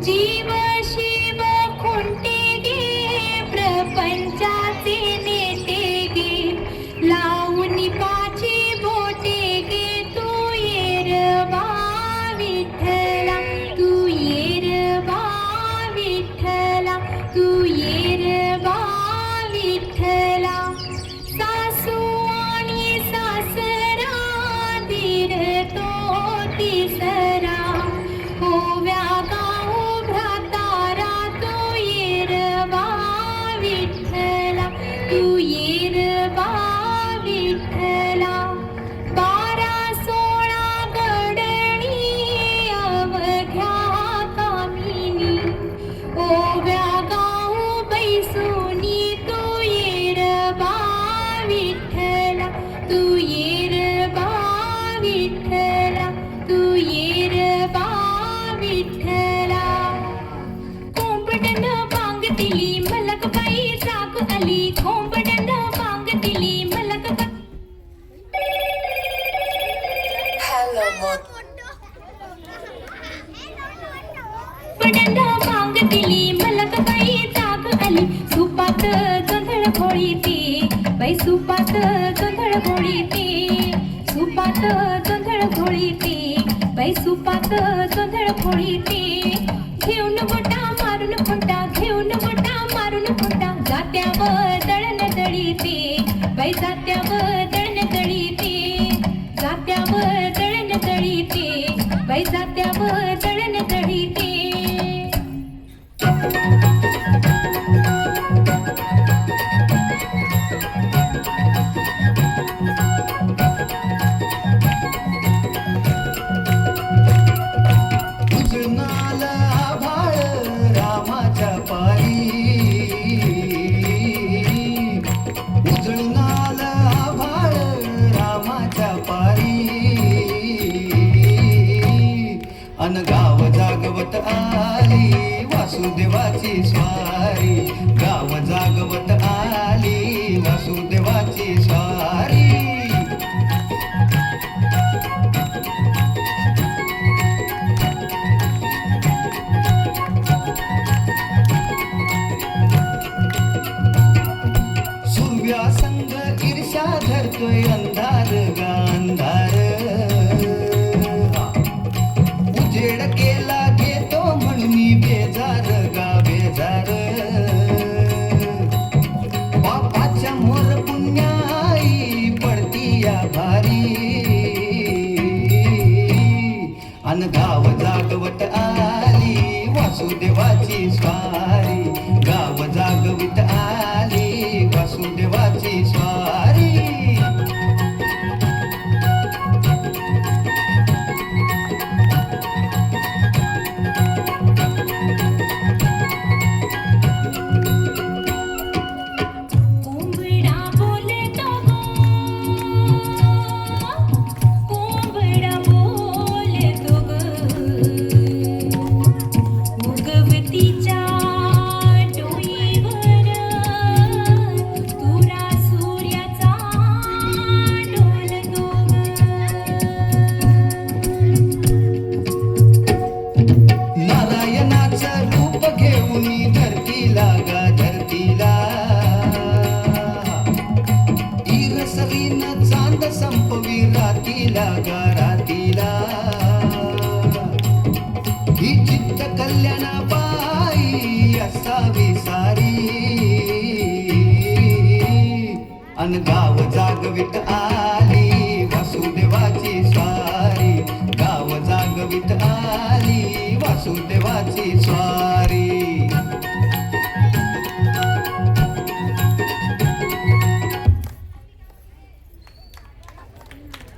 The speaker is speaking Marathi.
जीव शिव कोणते गे प्रपंचाचे नेते गे लावून पाची बोटे गे तू येरबा विठ्ठला तू येरबा विठ्ठला तू येरबा विठ्ठला सासू आणि सासरा दीर तो तिसरा होव्या तू येरबा विठ्ठला 12-16 गडणी अवघ्या कामिनी ओव्या गाऊ बैसुनी तू येरबा विठ्ठला तू येरबा विठ्ठला तू येरबा विठ्ठला कोंबडन पांगतिली मलकबाई जाग आली कोंबडन पांगतिली मलकबाई कोंबडन पांगतिली मलकबाई जाग आली सुपात जोंधळ घोळीती बाई सुपात जोंधळ घोळीती सुपात जोंधळ घोळीती बाई सुपात जोंधळ घोळीती घेऊन गोटा मारून खोटा घेऊन गोटा मारून खोटा जात्यावर दळण दळीते बाई जात्यावर दळण दळीते जात्यावर दळण दळीते बाई जात्यावर दळण दळीते अन गाव जागवत आली वासुदेवाची स्वारी गाव जागवत आली वासुदेवाची स्वारी सूर्या संग ईर्ष्या धरतोय अंधार गा अंधार उजेड केला घेतो म्हणून बेजार गा बेजार बापाच्या मोर पुण्याई पडती या भारी अन गाव जागवत आली वासुदेवाची स्वारी गाव जागवित आली वासुदेवाची स्वारी चांद संपवी रातीला गारातीला ही चित्त कल्याणा बाई असावी सारी अन गाव जागवित आली वासुदेवाची स्वारी गाव जागवित आली वासुदेवाची स्वारी